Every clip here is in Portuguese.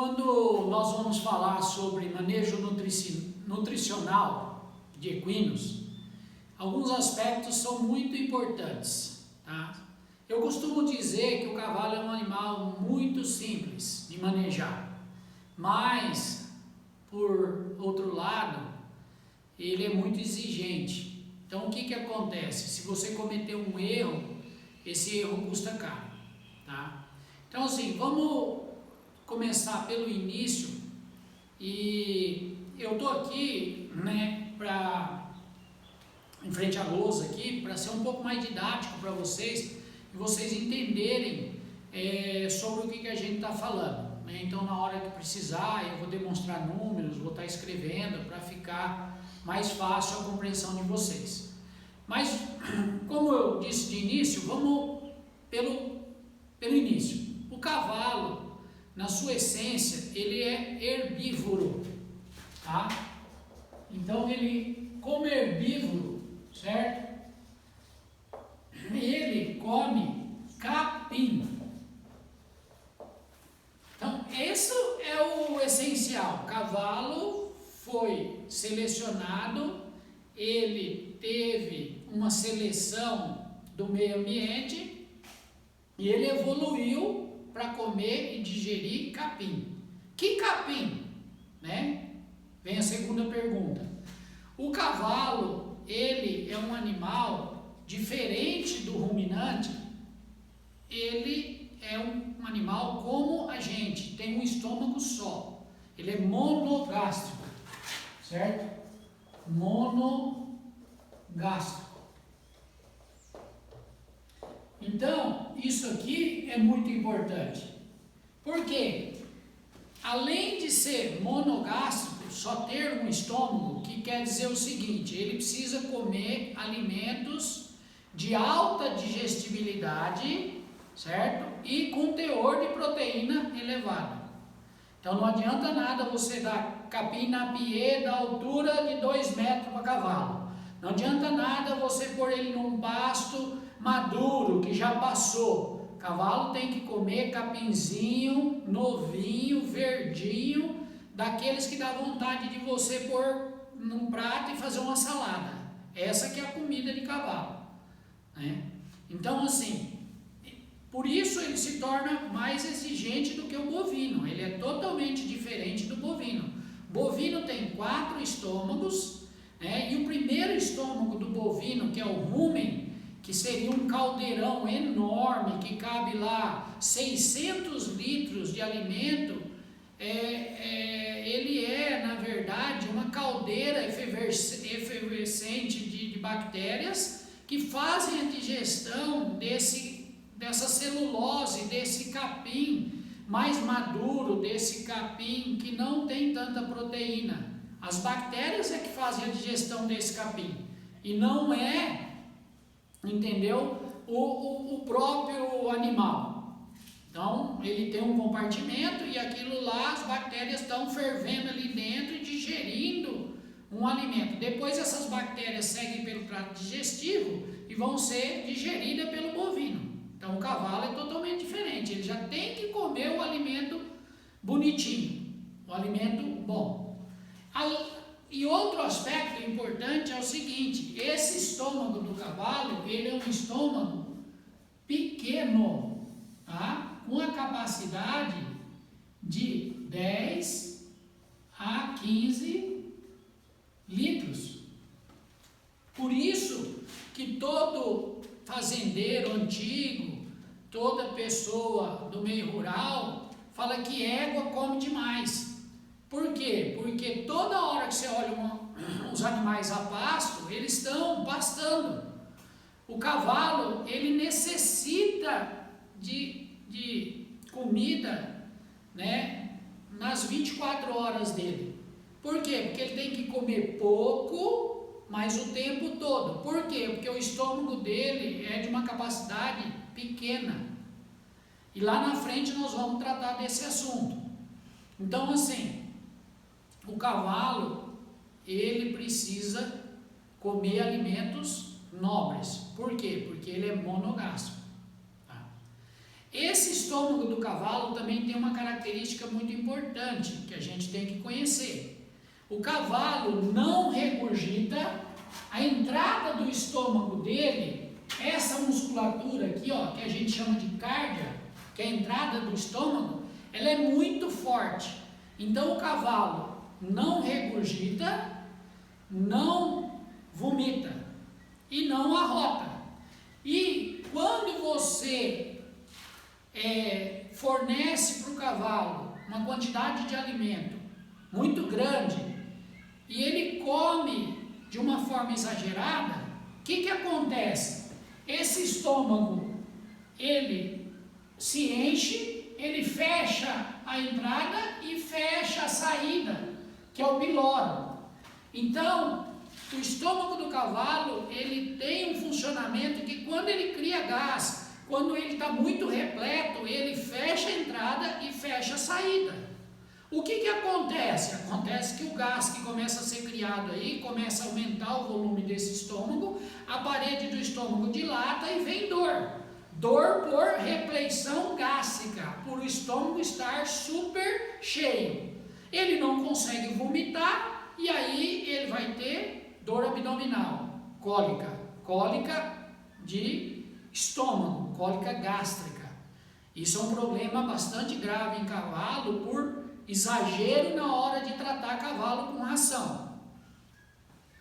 Quando nós vamos falar sobre manejo nutricional de equinos, alguns aspectos são muito importantes, tá? Eu costumo dizer que o cavalo é um animal muito simples de manejar, mas, por outro lado, ele é muito exigente. Então, o que acontece? Se você cometer um erro, esse erro custa caro, tá? Então, assim, vamos começar pelo início, e eu tô aqui, né, em frente à lousa aqui, para ser um pouco mais didático para vocês, e vocês entenderem sobre o que a gente está falando, né? Então, na hora que precisar, eu vou demonstrar números, vou estar escrevendo para ficar mais fácil a compreensão de vocês. Mas, como eu disse de início, vamos pelo início. O cavalo, na sua essência, ele é herbívoro, tá? Então, ele, como herbívoro, certo? Ele come capim. Então, esse é o essencial. O cavalo foi selecionado, ele teve uma seleção do meio ambiente e ele evoluiu para comer e digerir capim. Que capim? Né? Vem a segunda pergunta. O cavalo, ele é um animal diferente do ruminante. Ele é um animal como a gente, tem um estômago só. Ele é monogástrico, certo? Monogástrico. Então, isso aqui é muito importante. Por quê? Além de ser monogástrico, só ter um estômago, que quer dizer o seguinte, ele precisa comer alimentos de alta digestibilidade, certo? E com teor de proteína elevado. Então não adianta nada você dar capim na pied da altura de 2 metros para cavalo. Não adianta nada você pôr ele num pasto maduro, que já passou. O cavalo tem que comer capinzinho, novinho, verdinho, daqueles que dá vontade de você pôr num prato e fazer uma salada. Essa que é a comida de cavalo, né? Então, assim, por isso ele se torna mais exigente do que o bovino. Ele é totalmente diferente do bovino. O bovino tem 4 estômagos, né? E o primeiro estômago do bovino, que é o rumen, que seria um caldeirão enorme, que cabe lá 600 litros de alimento, ele é, na verdade, uma caldeira efervescente de bactérias que fazem a digestão dessa celulose, desse capim mais maduro, desse capim que não tem tanta proteína. As bactérias é que fazem a digestão desse capim, e não é, entendeu, o próprio animal. Então, ele tem um compartimento e aquilo lá, as bactérias estão fervendo ali dentro e digerindo um alimento. Depois essas bactérias seguem pelo trato digestivo e vão ser digeridas pelo bovino. Então, o cavalo é totalmente diferente. Ele já tem que comer o alimento bonitinho, o alimento bom. E outro aspecto importante é o seguinte, esse estômago do cavalo, ele é um estômago pequeno, tá? Com a capacidade de 10 a 15 litros. Por isso que todo fazendeiro antigo, toda pessoa do meio rural, fala que égua come demais. Por quê? Porque toda hora que você olha os animais a pasto, eles estão pastando. O cavalo, ele necessita de comida, né, nas 24 horas dele. Por quê? Porque ele tem que comer pouco, mas o tempo todo. Por quê? Porque o estômago dele é de uma capacidade pequena. E lá na frente nós vamos tratar desse assunto. Então, assim, o cavalo, ele precisa comer alimentos nobres. Por quê? Porque ele é monogástrico. Tá? Esse estômago do cavalo também tem uma característica muito importante que a gente tem que conhecer. O cavalo não regurgita, a entrada do estômago dele, essa musculatura aqui, ó, que a gente chama de cárdia, que é a entrada do estômago, ela é muito forte. Então o cavalo não regurgita, não vomita e não arrota. E quando você fornece para o cavalo uma quantidade de alimento muito grande e ele come de uma forma exagerada, o que acontece? Esse estômago, ele se enche, ele fecha a entrada e fecha a saída, que é o piloro. Então, o estômago do cavalo, ele tem um funcionamento que quando ele cria gás, quando ele está muito repleto, ele fecha a entrada e fecha a saída. O que acontece? Acontece que o gás que começa a ser criado aí, começa a aumentar o volume desse estômago, a parede do estômago dilata e vem dor. Dor por repleição gástrica, por o estômago estar super cheio. Ele não consegue vomitar e aí ele vai ter dor abdominal, cólica de estômago, cólica gástrica. Isso é um problema bastante grave em cavalo por exagero na hora de tratar cavalo com ração.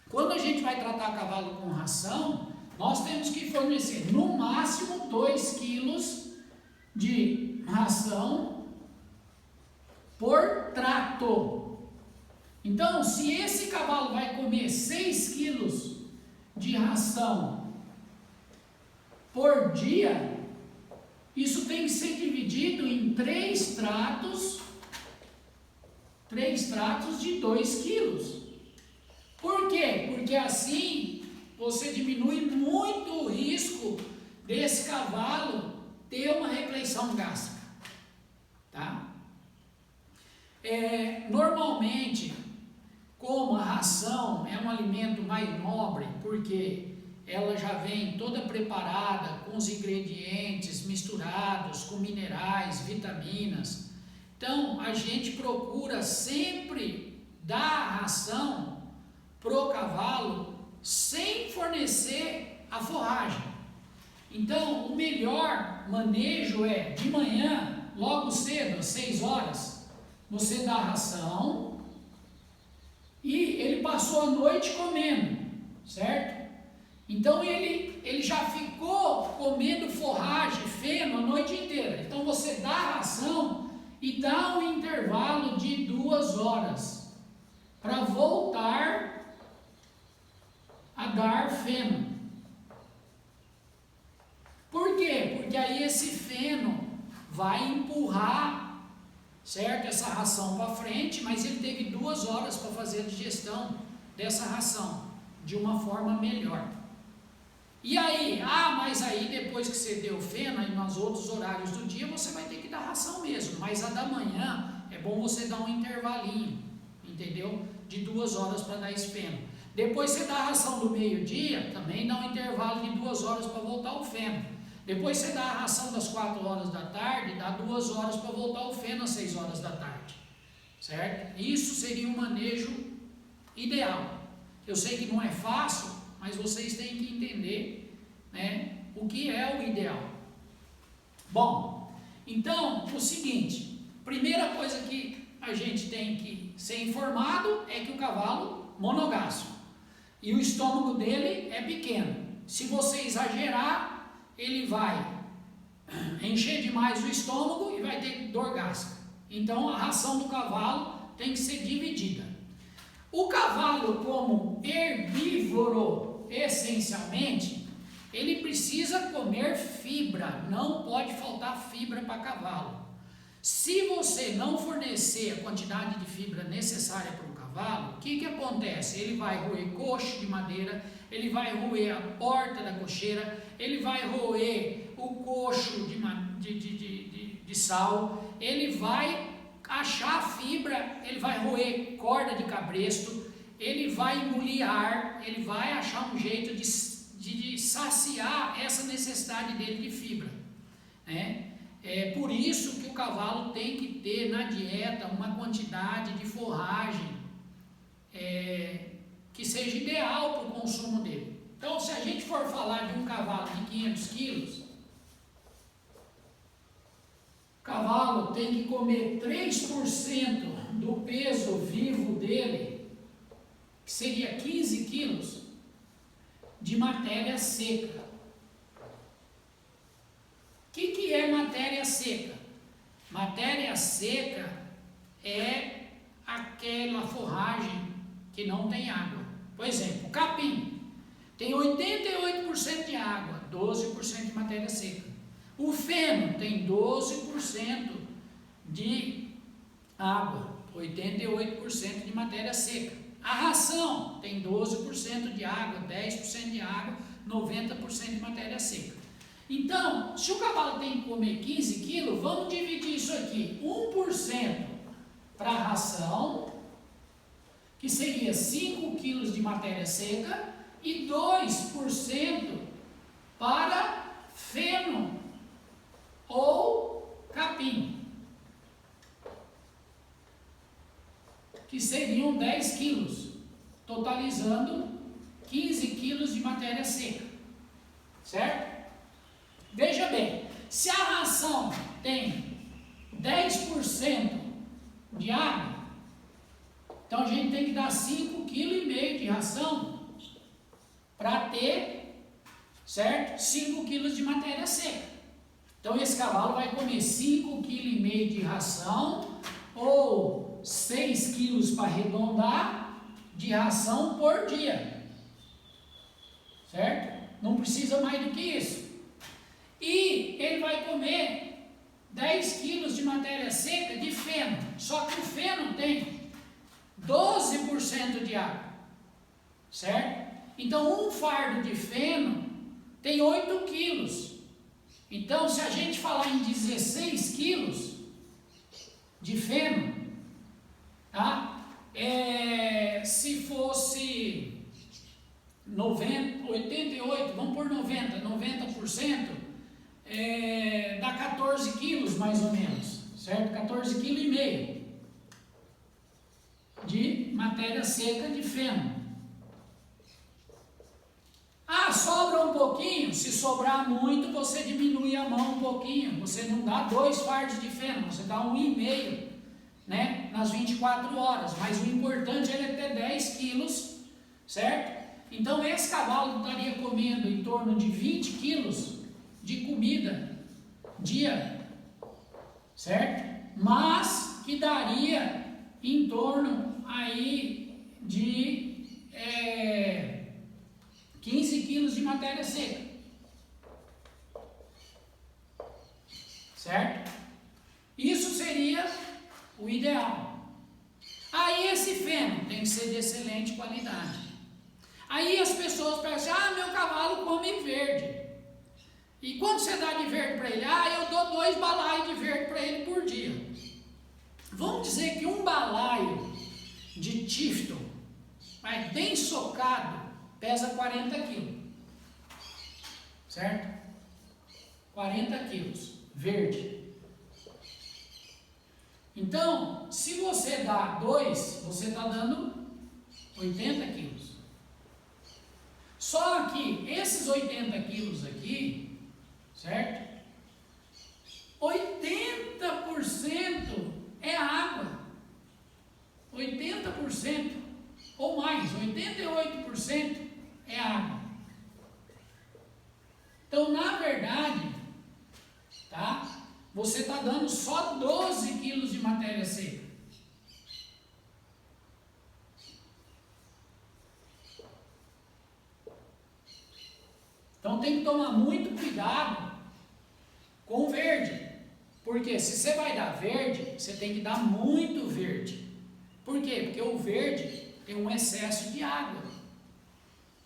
Quando a gente vai tratar cavalo com ração, nós temos que fornecer no máximo 2 quilos de ração por trato. Então, se esse cavalo vai comer 6 quilos de ração por dia, isso tem que ser dividido em 3 tratos de 2 quilos. Por quê? Porque assim você diminui muito o risco desse cavalo ter uma repleição gástrica. Tá? Normalmente, como a ração é um alimento mais nobre, porque ela já vem toda preparada com os ingredientes misturados, com minerais, vitaminas. Então, a gente procura sempre dar a ração pro cavalo sem fornecer a forragem. Então, o melhor manejo é de manhã, logo cedo, às 6 horas, você dá a ração e ele passou a noite comendo, certo? Então ele já ficou comendo forragem, feno a noite inteira. Então você dá a ração e dá um intervalo de 2 horas para voltar a dar feno. Por quê? Porque aí esse feno vai empurrar, certo? Essa ração para frente, mas ele teve 2 horas para fazer a digestão dessa ração de uma forma melhor. E aí, mas aí depois que você deu feno, aí nos outros horários do dia você vai ter que dar ração mesmo, mas a da manhã é bom você dar um intervalinho, entendeu? De 2 horas para dar esse feno. Depois você dá a ração do meio-dia, também dá um intervalo de 2 horas para voltar o feno. Depois você dá a ração das 4 horas da tarde, dá 2 horas para voltar o feno às 6 horas da tarde, certo? Isso seria um manejo ideal. Eu sei que não é fácil, mas vocês têm que entender, né, o que é o ideal. Bom, então, o seguinte, primeira coisa que a gente tem que ser informado é que o cavalo monogástrico e o estômago dele é pequeno. Se você exagerar, ele vai encher demais o estômago e vai ter dor gástrica. Então, a ração do cavalo tem que ser dividida. O cavalo, como herbívoro, essencialmente, ele precisa comer fibra, não pode faltar fibra para cavalo. Se você não fornecer a quantidade de fibra necessária para o cavalo, o que acontece? Ele vai roer coxo de madeira, ele vai roer a porta da cocheira, ele vai roer o coxo de sal, ele vai achar fibra, ele vai roer corda de cabresto, ele vai engolir ar, ele vai achar um jeito de saciar essa necessidade dele de fibra, né? É por isso que o cavalo tem que ter na dieta uma quantidade de forragem que seja ideal para o consumo dele. Então, se a gente for falar de um cavalo de 500 quilos, o cavalo tem que comer 3% do peso vivo dele, que seria 15 quilos, de matéria seca. O que é matéria seca? Matéria seca é aquela forragem que não tem água. Por exemplo, o capim tem 88% de água, 12% de matéria seca. O feno tem 12% de água, 88% de matéria seca. A ração tem 12% de água, 10% de água, 90% de matéria seca. Então, se o cavalo tem que comer 15 quilos, vamos dividir isso aqui. 1% para a ração, que seria 5 quilos de matéria seca, e 2% para feno ou capim, que seriam 10 quilos, totalizando 15 quilos de matéria seca, certo? Veja bem, se a ração tem 10% de água, então a gente tem que dar 5,5 kg de ração para ter, certo? 5 quilos de matéria seca. Então esse cavalo vai comer 5,5 kg de ração ou 6 quilos para arredondar de ração por dia, certo? Não precisa mais do que isso. E ele vai comer 10 quilos de matéria seca de feno, só que o feno tem 12% de água, certo? Então um fardo de feno tem 8 quilos. Então se a gente falar em 16 quilos de feno, tá? Se fosse 88, vamos por 90%, dá 14 quilos mais ou menos, certo? 14,5 kg de matéria seca de feno. Ah, sobra um pouquinho? Se sobrar muito, você diminui a mão um pouquinho. Você não dá 2 fardos de feno, você dá 1,5, né? Nas 24 horas. Mas o importante é ter 10 quilos, certo? Então esse cavalo estaria comendo em torno de 20 quilos de comida dia, certo? Mas que daria em torno aí de 15 quilos de matéria seca, certo? Isso seria o ideal. Aí esse feno tem que ser de excelente qualidade. Aí as pessoas pensam, meu cavalo come verde. E quando você dá de verde para ele? Eu dou 2 balaios de verde para ele por dia. Vamos dizer que um balaio de Tifton, mas bem socado, pesa 40 quilos. Certo? 40 quilos, verde. Então, se você dá 2, você está dando 80 quilos. Só que esses 80 quilos aqui, certo? 80% é água. 80% ou mais, 88% é água. Então, na verdade, tá? Você está dando só 12 quilos de matéria seca. Então tem que tomar muito cuidado com o verde. Porque se você vai dar verde, você tem que dar muito verde. Por quê? Porque o verde tem um excesso de água.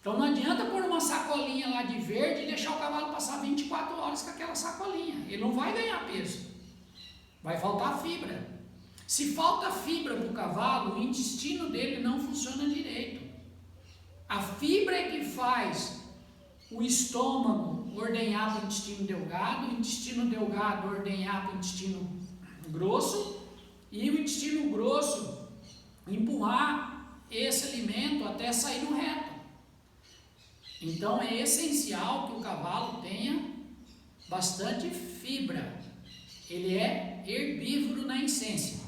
Então não adianta pôr uma sacolinha lá de verde e deixar o cavalo passar 24 horas com aquela sacolinha. Ele não vai ganhar peso. Vai faltar fibra. Se falta fibra para o cavalo, o intestino dele não funciona direito. A fibra é que faz o estômago ordenhar para o intestino delgado, o intestino delgado ordenhar para o intestino grosso e o intestino grosso empurrar esse alimento até sair no reto. Então é essencial que o cavalo tenha bastante fibra. Ele é herbívoro na essência.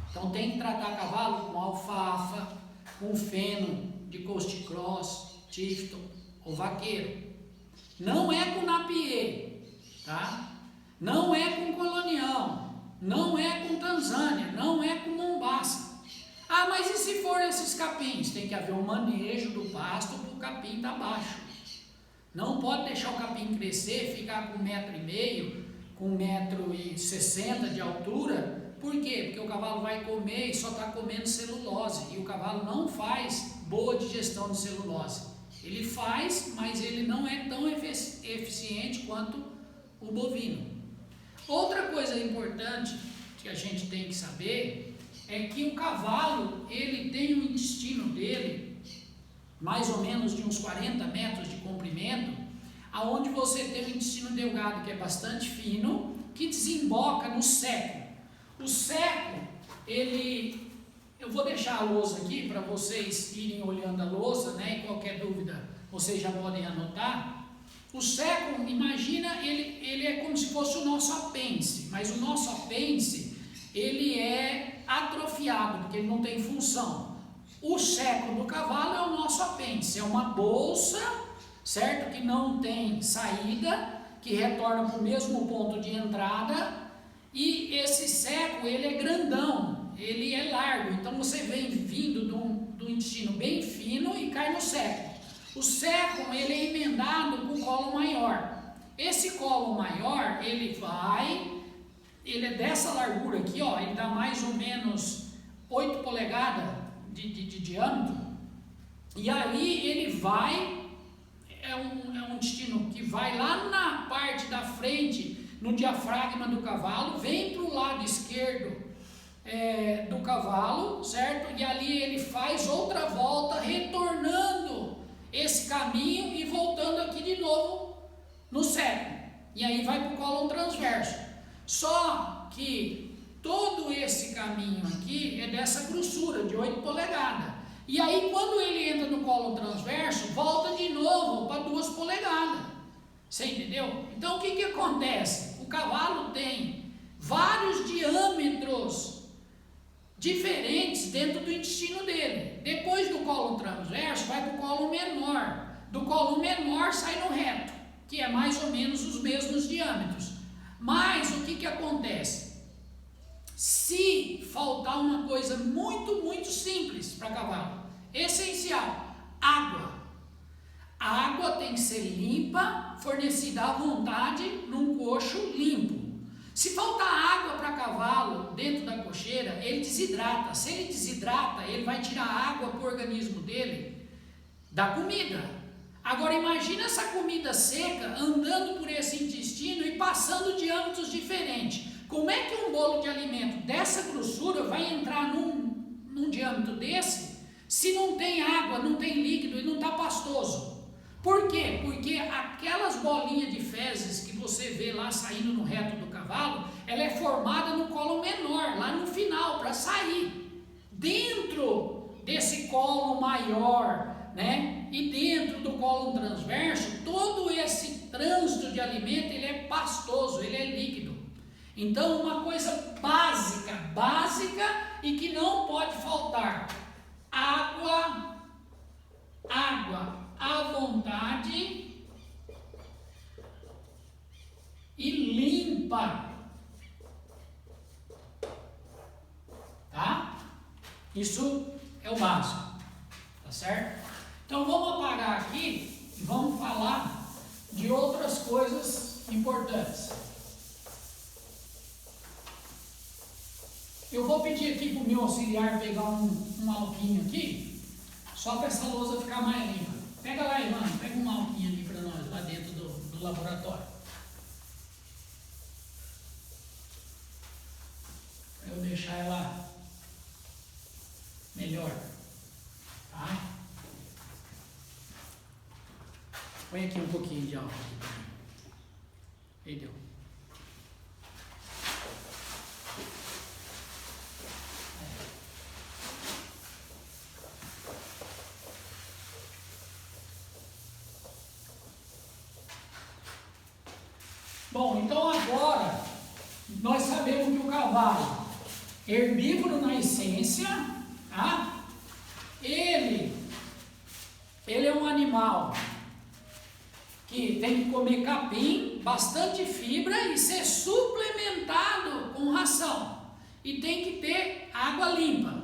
Então tem que tratar cavalo com alfafa, com feno de Coast Cross, Tifton ou vaqueiro. Não é com napier, tá? Não é com colonial, não é com Tanzânia, não é com Mombasa. Ah, mas e se for esses capins? Tem que haver um manejo do pasto para o capim estar baixo. Não pode deixar o capim crescer, ficar com 1,5 m, com 1,60 m de altura. Por quê? Porque o cavalo vai comer e só está comendo celulose. E o cavalo não faz boa digestão de celulose. Ele faz, mas ele não é tão eficiente quanto o bovino. Outra coisa importante que a gente tem que saber é que o cavalo, ele tem um intestino dele, mais ou menos de uns 40 metros de comprimento, aonde você tem o intestino delgado, que é bastante fino, que desemboca no seco. O seco, eu vou deixar a lousa aqui para vocês irem olhando a lousa, né? E qualquer dúvida vocês já podem anotar. O seco, imagina, ele é como se fosse o nosso apêndice, mas o nosso apêndice, ele é atrofiado, porque ele não tem função. O seco do cavalo é o nosso apêndice, é uma bolsa, certo? Que não tem saída, que retorna para o mesmo ponto de entrada, e esse seco, ele é grandão, ele é largo, então você vem vindo do intestino bem fino e cai no seco. O seco, ele é emendado com o colo maior. Esse colo maior, ele é dessa largura aqui, ó, ele dá mais ou menos 8 polegadas de diâmetro, e aí ele vai, é um intestino que vai lá na parte da frente, no diafragma do cavalo, vem para o lado esquerdo do cavalo, certo? E ali ele faz outra volta, retornando esse caminho e voltando aqui de novo no seco, e aí vai para o cólon transverso. Só que todo esse caminho aqui é dessa grossura de 8 polegadas. E aí quando ele entra no cólon transverso, volta de novo para 2 polegadas. Você entendeu? Então o que acontece? O cavalo tem vários diâmetros diferentes dentro do intestino dele. Depois do cólon transverso vai para o cólon menor. Do cólon menor sai no reto, que é mais ou menos os mesmos diâmetros. Mas o que acontece? Se faltar uma coisa muito, muito simples para cavalo, essencial, água. A água tem que ser limpa, fornecida à vontade, num coxo limpo. Se faltar água para cavalo dentro da cocheira, ele desidrata. Se ele desidrata, ele vai tirar água para o organismo dele da comida. Agora imagina essa comida seca andando por esse intestino e passando diâmetros diferentes. Como é que um bolo de alimento dessa grossura vai entrar num diâmetro desse se não tem água, não tem líquido e não está pastoso? Por quê? Porque aquelas bolinhas de fezes que você vê lá saindo no reto do cavalo, ela é formada no colo menor, lá no final, para sair. Dentro desse colo maior, né? E dentro do colo transverso, todo esse trânsito de alimento, ele é pastoso, ele é líquido. Então, uma coisa básica e que não pode faltar: água à vontade e limpa, tá? Isso é o básico, tá certo? Então vamos apagar aqui e vamos falar de outras coisas importantes. Eu vou pedir aqui para o meu auxiliar pegar um alquinho aqui, só para essa lousa ficar mais limpa. Pega lá, Ivan, pega um alquinho ali para nós, lá dentro do laboratório. Para eu deixar ela melhor. Tá? Põe aqui um pouquinho de álcool. Perdeu. Bom, então agora nós sabemos que o cavalo é herbívoro na essência, tá? Ele é um animal que tem que comer capim, bastante fibra e ser suplementado com ração. E tem que ter água limpa.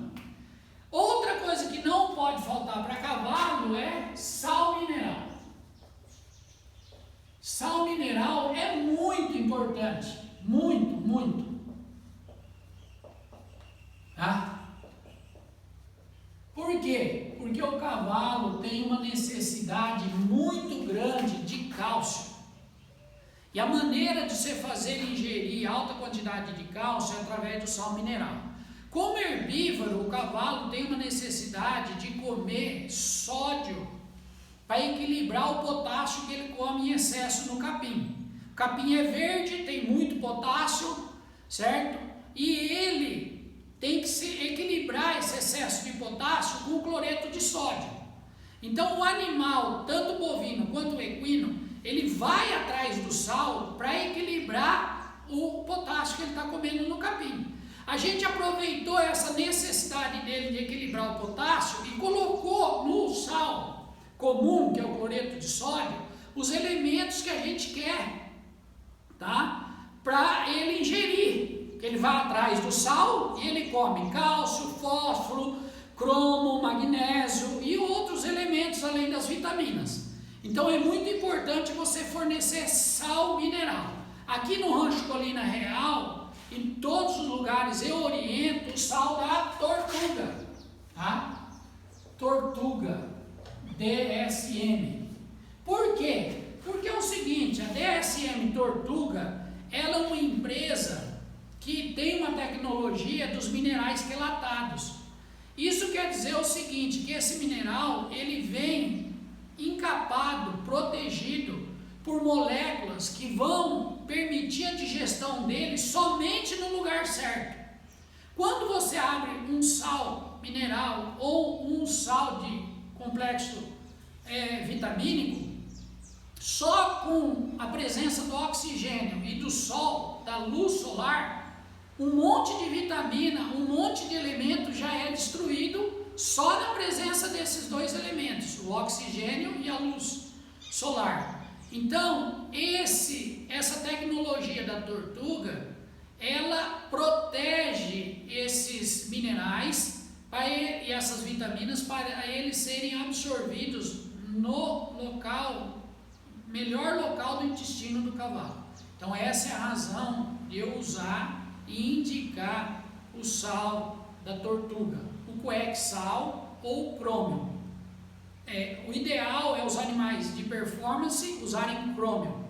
Outra coisa que não pode faltar para cavalo é sal mineral. Sal mineral é muito importante, muito. Tá? Por quê? Porque o cavalo tem uma necessidade muito grande de cálcio. E a maneira de você fazer ele ingerir alta quantidade de cálcio é através do sal mineral. Como herbívoro, o cavalo tem uma necessidade de comer sódio para equilibrar o potássio que ele come em excesso no capim. O capim é verde, tem muito potássio, certo? E ele tem que se equilibrar esse excesso de potássio com o cloreto de sódio. Então o animal, tanto bovino quanto equino, ele vai atrás do sal para equilibrar o potássio que ele está comendo no capim. A gente aproveitou essa necessidade dele de equilibrar o potássio e colocou no sal comum, que é o cloreto de sódio, os elementos que a gente quer, tá? Para ele ingerir. Ele vai atrás do sal e ele come cálcio, fósforo, cromo, magnésio e outros elementos além das vitaminas. Então é muito importante você fornecer sal mineral. Aqui no Rancho Colina Real, em todos os lugares eu oriento o sal da Tortuga, tá? Tortuga. DSM. Por quê? Porque é o seguinte, a DSM Tortuga, ela é uma empresa que tem uma tecnologia dos minerais quelatados. Isso quer dizer o seguinte, que esse mineral, ele vem encapado, protegido por moléculas que vão permitir a digestão dele somente no lugar certo. Quando você abre um sal mineral ou um sal de complexo vitamínico, só com a presença do oxigênio e do sol, da luz solar, um monte de vitamina, um monte de elemento já é destruído só na presença desses dois elementos, o oxigênio e a luz solar. Então, essa tecnologia da Tortuga, ela protege esses minerais e essas vitaminas para eles serem absorvidos no melhor local do intestino do cavalo. Então essa é a razão de eu usar e indicar o sal da Tortuga, o Coexal ou o crômio. O ideal é os animais de performance usarem crômio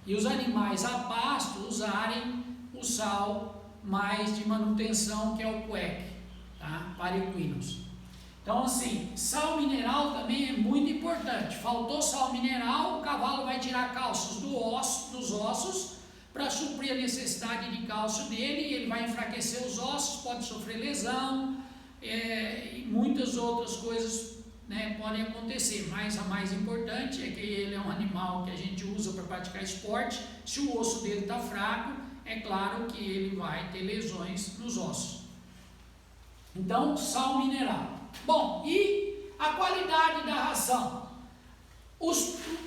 e os animais a pasto usarem o sal mais de manutenção, que é o Coex. Tá? Para equinos. Então assim, sal mineral também é muito importante. Faltou sal mineral, o cavalo vai tirar cálcios dos ossos para suprir a necessidade de cálcio dele, e ele vai enfraquecer os ossos, pode sofrer lesão, e muitas outras coisas, né, podem acontecer, mas a mais importante é que ele é um animal que a gente usa para praticar esporte. Se o osso dele está fraco, é claro que ele vai ter lesões nos ossos. Então, sal mineral. Bom, e a qualidade da ração? O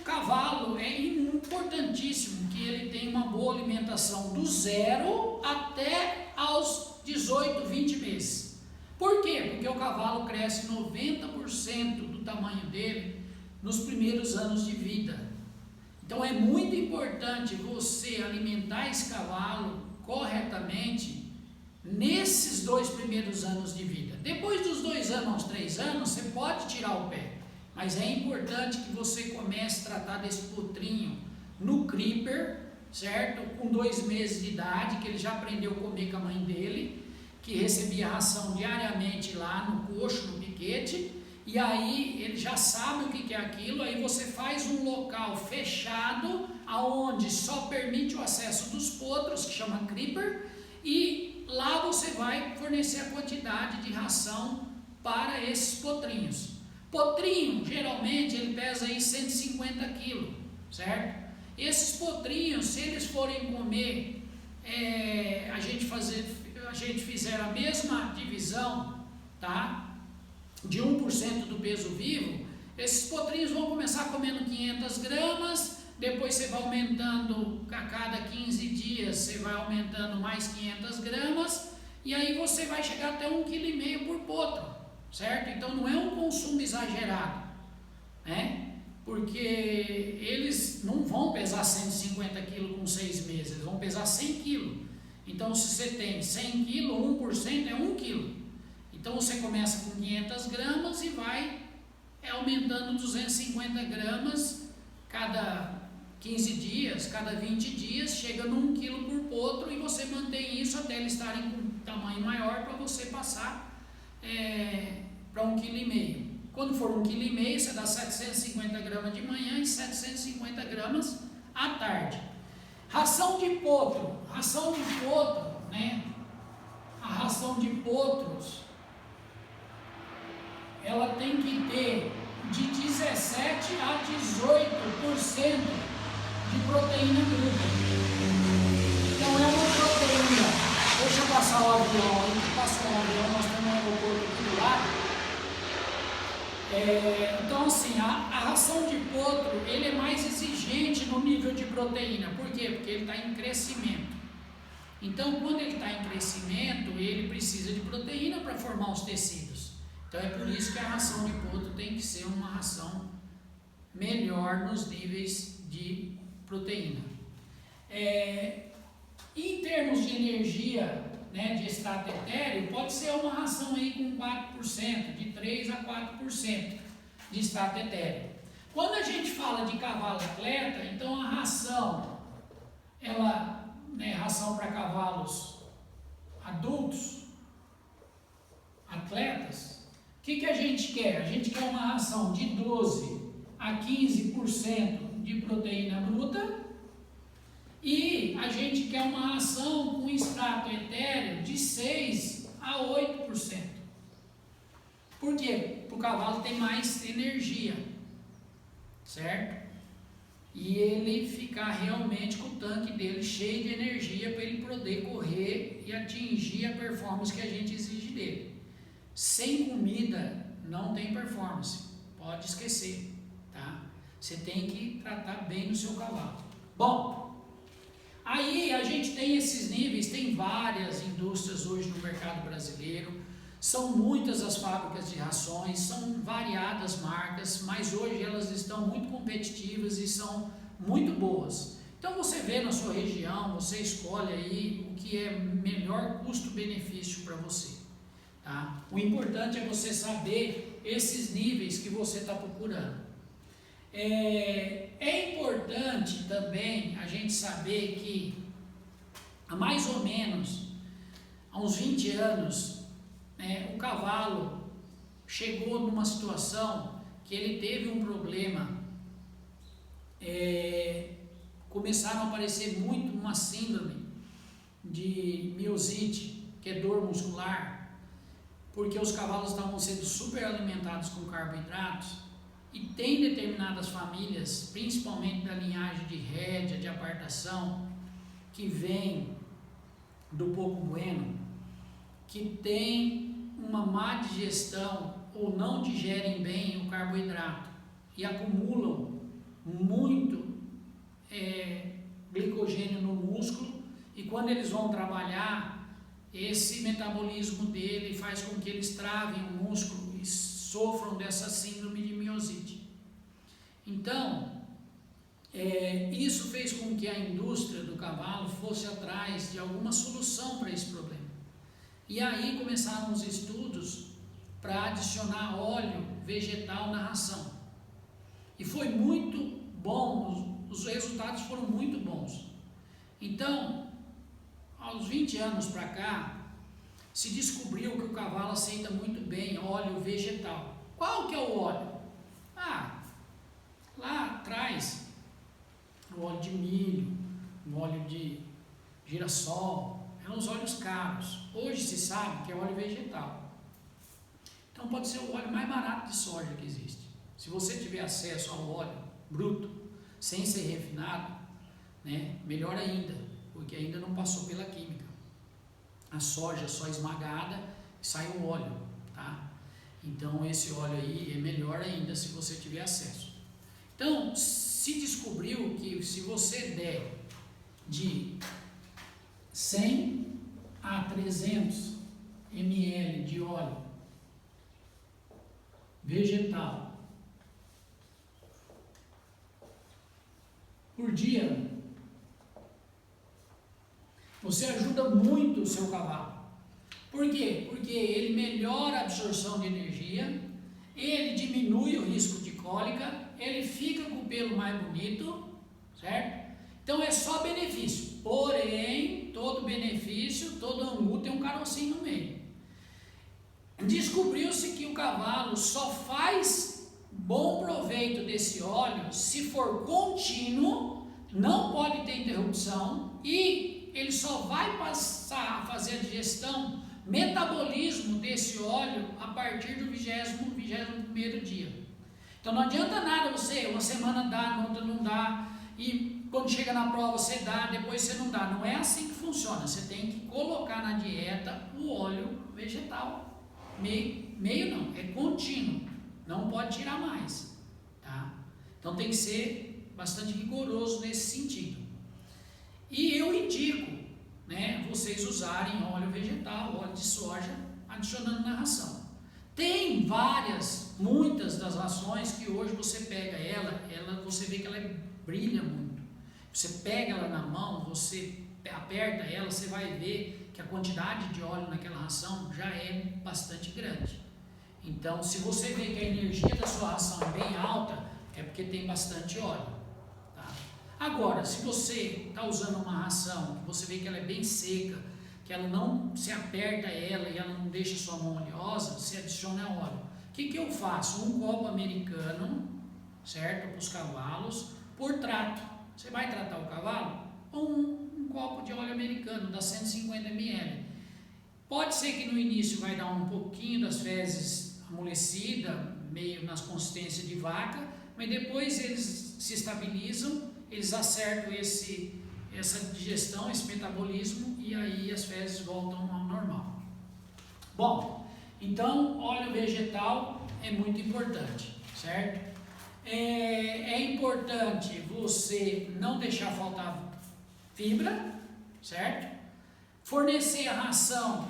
cavalo é importantíssimo que ele tenha uma boa alimentação do 0 até aos 18, 20 meses. Por quê? Porque o cavalo cresce 90% do tamanho dele nos primeiros anos de vida. Então é muito importante você alimentar esse cavalo corretamente nesses 2 primeiros anos de vida. Depois dos 2 anos aos 3 anos, você pode tirar o pé, mas é importante que você comece a tratar desse potrinho no creeper, certo? Com 2 meses de idade, que ele já aprendeu a comer com a mãe dele, que recebia ração diariamente lá no coxo, no piquete, e aí ele já sabe o que é aquilo. Aí você faz um local fechado, aonde só permite o acesso dos potros, que chama creeper, e lá você vai fornecer a quantidade de ração para esses potrinhos. Potrinho, geralmente, ele pesa aí 150 quilos, certo? Esses potrinhos, se eles forem comer, a gente fizer a mesma divisão, tá? De 1% do peso vivo, esses potrinhos vão começar comendo 500 gramas, depois você vai aumentando, a cada 15 dias você vai aumentando mais 500 gramas, e aí você vai chegar até 1,5 kg por potro, certo? Então não é um consumo exagerado, né? Porque eles não vão pesar 150 kg com 6 meses, eles vão pesar 100 kg. Então se você tem 100 kg, 1% é 1 kg. Então você começa com 500 gramas e vai aumentando 250 gramas cada 15 dias, cada 20 dias, chega no 1 kg por potro, e você mantém isso até eles estarem com tamanho maior para você passar para 1,5 kg. Quando for 1,5 kg, você dá 750 gramas de manhã e 750 gramas à tarde. Ração de potro, né? A ração de potros, ela tem que ter de 17 a 18% de proteína bruta. Então é uma proteína. Deixa eu passar o avião aí, que passou um avião, nós temos um aeroporto aqui do lado. Então assim, a ração de potro, ele é mais exigente no nível de proteína. Por quê? Porque ele está em crescimento. Então quando ele está em crescimento, ele precisa de proteína para formar os tecidos. Então é por isso que a ração de potro tem que ser uma ração melhor nos níveis de proteína. Em termos de energia, né, de extrato etéreo, pode ser uma ração aí com 4%, de 3 a 4% de extrato etéreo. Quando a gente fala de cavalo atleta, então a ração, ração para cavalos adultos, atletas, o que a gente quer? A gente quer uma ração de 12 a 15% de proteína bruta, e a gente quer uma ração com extrato etéreo de 6 a 8%. Por quê? Porque o cavalo tem mais energia, certo? E ele ficar realmente com o tanque dele cheio de energia para ele poder correr e atingir a performance que a gente exige dele. Sem comida não tem performance, pode esquecer, tá? Você tem que tratar bem no seu cavalo. Bom, aí a gente tem esses níveis, tem várias indústrias hoje no mercado brasileiro, são muitas as fábricas de rações, são variadas marcas, mas hoje elas estão muito competitivas e são muito boas. Então você vê na sua região, você escolhe aí o que é melhor custo-benefício para você. Tá? O importante é você saber esses níveis que você está procurando. É importante também a gente saber que há mais ou menos há uns 20 anos, o cavalo chegou numa situação que ele teve um problema. Começaram a aparecer muito uma síndrome de miosite, que é dor muscular, porque os cavalos estavam sendo super alimentados com carboidratos, e tem determinadas famílias, principalmente da linhagem de rédea, de apartação, que vem do pouco bueno, que tem uma má digestão ou não digerem bem o carboidrato e acumulam muito glicogênio no músculo, e quando eles vão trabalhar, esse metabolismo dele faz com que eles travem o músculo e sofram dessa síndrome de miosite. Então, isso fez com que a indústria do cavalo fosse atrás de alguma solução para esse problema. E aí começaram os estudos para adicionar óleo vegetal na ração. E foi muito bom, os resultados foram muito bons. Então, aos 20 anos para cá, se descobriu que o cavalo aceita muito bem óleo vegetal. Qual que é o óleo? Lá atrás, o óleo de milho, o óleo de girassol, eram os óleos caros. Hoje se sabe que é óleo vegetal. Então pode ser o óleo mais barato de soja que existe. Se você tiver acesso ao óleo bruto, sem ser refinado, né, melhor ainda, porque ainda não passou pela química. A soja só esmagada sai o óleo, tá? Então esse óleo aí é melhor ainda se você tiver acesso. Então se descobriu que se você der de 100 a 300 ml de óleo vegetal por dia, você ajuda muito o seu cavalo. Por quê? Porque ele melhora a absorção de energia, ele diminui o risco de cólica, ele fica com o pelo mais bonito, certo? Então é só benefício. Porém, todo benefício, todo angu tem um carocinho no meio. Descobriu-se que o cavalo só faz bom proveito desse óleo se for contínuo, não pode ter interrupção, e ele só vai passar a fazer a digestão, metabolismo desse óleo a partir do 21º dia. Então não adianta nada você, uma semana dá, na outra não dá, e quando chega na prova você dá, depois você não dá. Não é assim que funciona. Você tem que colocar na dieta o óleo vegetal. Meio não, é contínuo. Não pode tirar mais, tá? Então tem que ser bastante rigoroso nesse sentido. E eu indico, né, vocês usarem óleo vegetal, óleo de soja, adicionando na ração. Tem muitas das rações que hoje você pega ela você vê que ela brilha muito. Você pega ela na mão, você aperta ela, você vai ver que a quantidade de óleo naquela ração já é bastante grande. Então, se você vê que a energia da sua ração é bem alta, é porque tem bastante óleo. Tá? Agora, se você está usando uma ração, que você vê que ela é bem seca, que ela não se aperta ela e ela não deixa sua mão oleosa, você adiciona óleo. O que eu faço? Um copo americano, certo? Para os cavalos, por trato. Você vai tratar o cavalo? Um copo de óleo americano, dá 150 ml. Pode ser que no início vai dar um pouquinho das fezes amolecidas, meio nas consistências de vaca, mas depois eles se estabilizam, eles acertam essa digestão, esse metabolismo, e aí as fezes voltam ao normal. Bom, então óleo vegetal é muito importante, certo? É importante você não deixar faltar fibra, certo? Fornecer a ração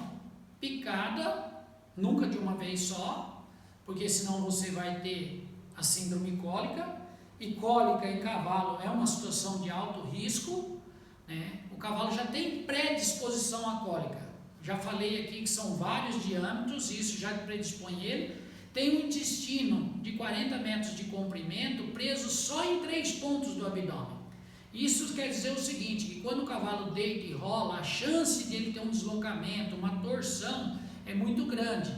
picada, nunca de uma vez só, porque senão você vai ter a síndrome cólica, e cólica em cavalo é uma situação de alto risco, né? O cavalo já tem predisposição à cólica. Já falei aqui que são vários diâmetros, isso já predispõe ele. Tem um intestino de 40 metros de comprimento preso só em 3 pontos do abdômen. Isso quer dizer o seguinte, que quando o cavalo deita e rola, a chance dele ter um deslocamento, uma torção, é muito grande.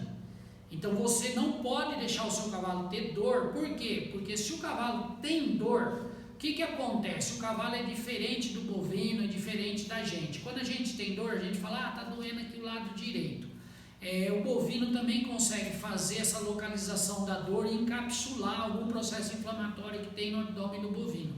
Então você não pode deixar o seu cavalo ter dor. Por quê? Porque se o cavalo tem dor, o que acontece? O cavalo é diferente do bovino, é diferente da gente. Quando a gente tem dor, a gente fala, está doendo aqui o lado direito. O bovino também consegue fazer essa localização da dor e encapsular algum processo inflamatório que tem no abdômen do bovino.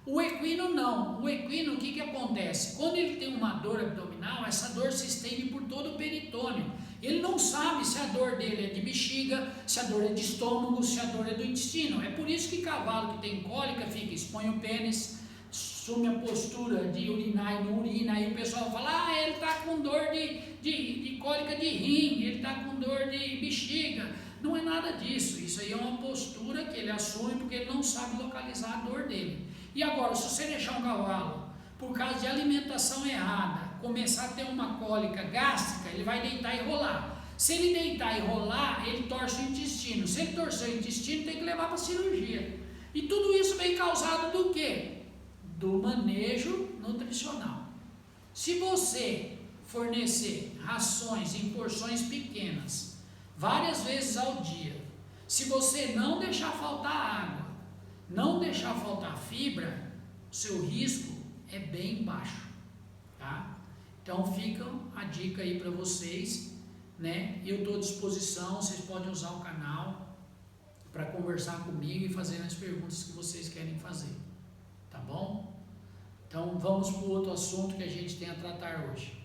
O equino não. O equino, o que acontece? Quando ele tem uma dor abdominal, essa dor se estende por todo o peritônio. Ele não sabe se a dor dele é de bexiga, se a dor é de estômago, se a dor é do intestino. É por isso que cavalo que tem cólica expõe o pênis, assume a postura de urinar e não urina. Aí o pessoal fala, ele está com dor de cólica de rim, ele está com dor de bexiga. Não é nada disso. Isso aí é uma postura que ele assume porque ele não sabe localizar a dor dele. E agora, se você deixar um cavalo, por causa de alimentação errada, começar a ter uma cólica gástrica, ele vai deitar e rolar. Se ele deitar e rolar, ele torce o intestino. Se ele torcer o intestino, tem que levar para a cirurgia. E tudo isso vem causado do quê? Do manejo nutricional. Se você fornecer rações em porções pequenas, várias vezes ao dia, se você não deixar faltar água, não deixar faltar fibra, o seu risco é bem baixo, tá? Então fica a dica aí para vocês, né? Eu estou à disposição, vocês podem usar o canal para conversar comigo e fazer as perguntas que vocês querem fazer, tá bom? Então vamos para o outro assunto que a gente tem a tratar hoje.